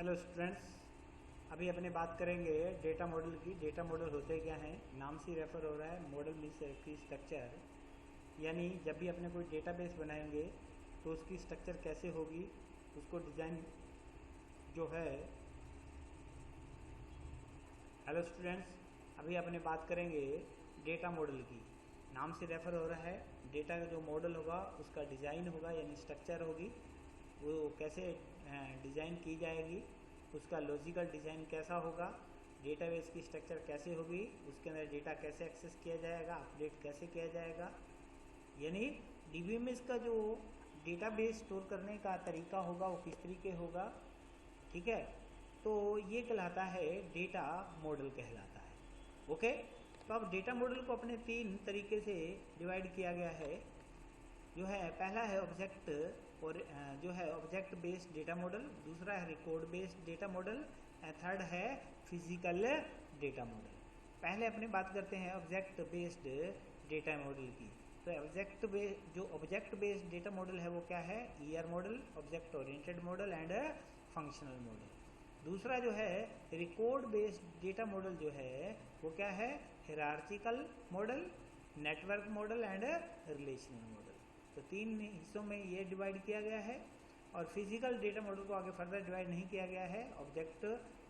Hello students, अभी अपने बात करेंगे डेटा मॉडल की। डेटा मॉडल होते क्या हैं, नाम से रेफर हो रहा है। मॉडल मीन्स की स्ट्रक्चर, यानी जब भी अपने कोई डेटाबेस बनाएंगे तो उसकी स्ट्रक्चर कैसे होगी, उसको डिज़ाइन जो है। हेलो स्टूडेंट्स, अभी अपने बात करेंगे डेटा मॉडल की। नाम से रेफर हो रहा है, डेटा का जो मॉडल होगा उसका डिज़ाइन होगा, यानी स्ट्रक्चर होगी, वो कैसे डिज़ाइन की जाएगी, उसका लॉजिकल डिज़ाइन कैसा होगा, डेटाबेस की स्ट्रक्चर कैसे होगी, उसके अंदर डेटा कैसे एक्सेस किया जाएगा, अपडेट कैसे किया जाएगा, यानी डीबीएमएस का जो डेटाबेस स्टोर करने का तरीका होगा वो किस तरीके होगा। ठीक है, तो ये कहलाता है डेटा मॉडल कहलाता है। ओके, तो अब डेटा मॉडल को अपने तीन तरीके से डिवाइड किया गया है। जो है पहला है ऑब्जेक्ट और जो है ऑब्जेक्ट बेस्ड डेटा मॉडल, दूसरा है record based data model, third है फिजिकल डेटा मॉडल। पहले अपने बात करते हैं ऑब्जेक्ट बेस्ड डेटा मॉडल की। तो जो ऑब्जेक्ट बेस्ड डेटा मॉडल है वो क्या है, ER model, object oriented model and functional model. दूसरा जो है रिकॉर्ड बेस्ड डेटा मॉडल जो है वो क्या है, hierarchical model, network model and relational model. तो तीन हिस्सों में ये डिवाइड किया गया है। और फिजिकल डेटा मॉडल को आगे फर्दर डिवाइड नहीं किया गया है, ऑब्जेक्ट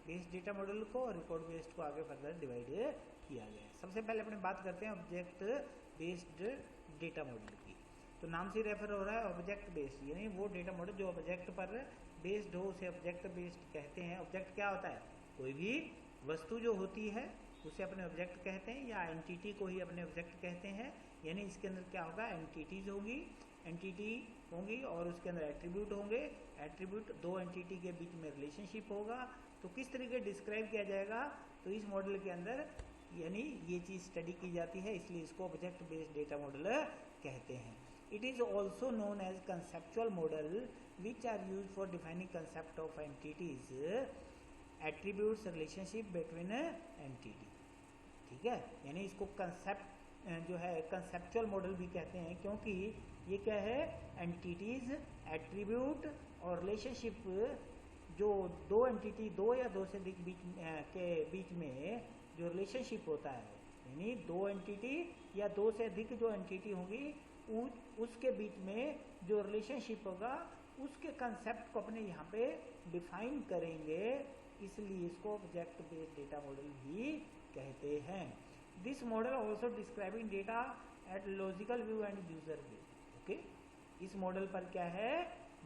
बेस्ड डेटा मॉडल को और रिकॉर्ड बेस्ड को आगे फर्दर डिवाइड किया गया है। सबसे पहले अपने बात करते हैं ऑब्जेक्ट बेस्ड डेटा मॉडल की। तो नाम से रेफर हो रहा है ऑब्जेक्ट बेस्ड, यानी वो डेटा मॉडल जो ऑब्जेक्ट पर बेस्ड हो उसे ऑब्जेक्ट बेस्ड कहते हैं। ऑब्जेक्ट क्या होता है, कोई भी वस्तु जो होती है उसे अपने ऑब्जेक्ट कहते हैं, या एंटिटी को ही अपने ऑब्जेक्ट कहते हैं। यानी इसके अंदर क्या होगा, एंटिटीज होंगी और उसके अंदर एट्रीब्यूट होंगे। एट्रीब्यूट दो एंटिटी के बीच में रिलेशनशिप होगा। तो किस तरीके डिस्क्राइब किया जाएगा, तो इस मॉडल के अंदर यानी ये चीज स्टडी की जाती है, इसलिए इसको ऑब्जेक्ट बेस्ड डेटा मॉडल कहते हैं। It is also known as conceptual model which are use for defining concept of entities, attributes, relationship between entity. ठीक है, यानी इसको कंसेप्ट जो है कंसेप्चुअल मॉडल भी कहते हैं, क्योंकि ये क्या है, एंटिटीज, एट्रीब्यूट और रिलेशनशिप, जो दो एंटिटी, दो या दो से अधिक के बीच में जो रिलेशनशिप होता है, यानी दो एंटिटी या दो से अधिक जो एंटिटी होगी उसके बीच में जो रिलेशनशिप होगा उसके कंसेप्ट को अपने यहाँ पे डिफाइन करेंगे, इसलिए इसको ऑब्जेक्ट बेस्ड डेटा मॉडल भी कहते हैं। This model also describing data eight logical view and user view. Okay, इस मॉडल पर क्या है,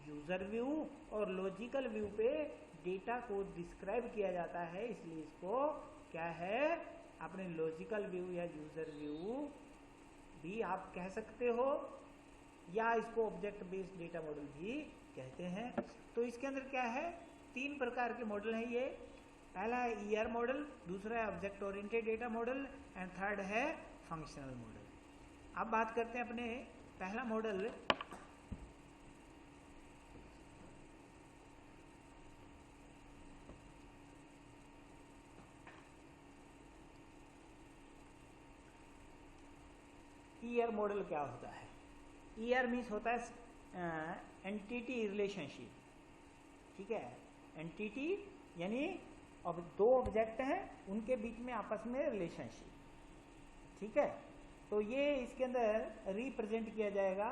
यूजर व्यू और लॉजिकल व्यू पे डेटा को डिस्क्राइब किया जाता है, इसलिए इसको क्या है, अपने लॉजिकल व्यू या यूजर व्यू भी आप कह सकते हो, या इसको ऑब्जेक्ट बेस्ड डेटा मॉडल भी कहते हैं। तो इसके अंदर क्या है, तीन प्रकार के मॉडल हैं ये। पहला है ईआर मॉडल, दूसरा है object oriented data model and third है फंक्शनल मॉडल। अब बात करते हैं अपने पहला मॉडल, ईआर मॉडल क्या होता है। ईआर मीन्स होता है एंटिटी रिलेशनशिप। ठीक है, एंटिटी यानी अब दो ऑब्जेक्ट हैं उनके बीच में आपस में रिलेशनशिप। ठीक है, तो ये इसके अंदर रिप्रेजेंट किया जाएगा।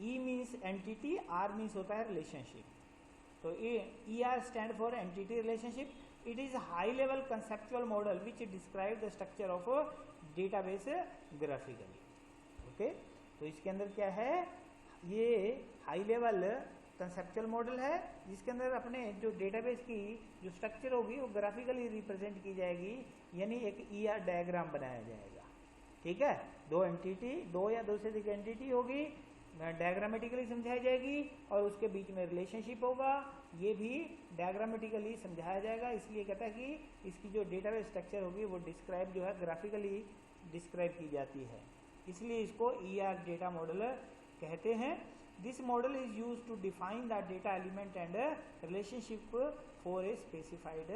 E means entity, R means होता है रिलेशनशिप। तो E R stand for entity relationship. It is high level conceptual model which describe the structure of database graphically. Okay, तो इसके अंदर क्या है, ये हाई लेवल कंसेप्चुअल मॉडल है जिसके अंदर अपने जो डेटाबेस की जो स्ट्रक्चर होगी वो ग्राफिकली रिप्रेजेंट की जाएगी, यानी एक ईआर डायग्राम बनाया जाएगा। ठीक है, दो एंटिटी, दो या दो से अधिक एंटिटी होगी, डायग्रामेटिकली समझाई जाएगी और उसके बीच में रिलेशनशिप होगा, ये भी डायग्रामेटिकली समझाया जाएगा। इसलिए कहता है कि इसकी जो डेटाबेस स्ट्रक्चर होगी वो डिस्क्राइब जो है ग्राफिकली डिस्क्राइब की जाती है, इसलिए इसको ईआर डेटा मॉडल कहते हैं। This model is use to define the data element and relationship for a specified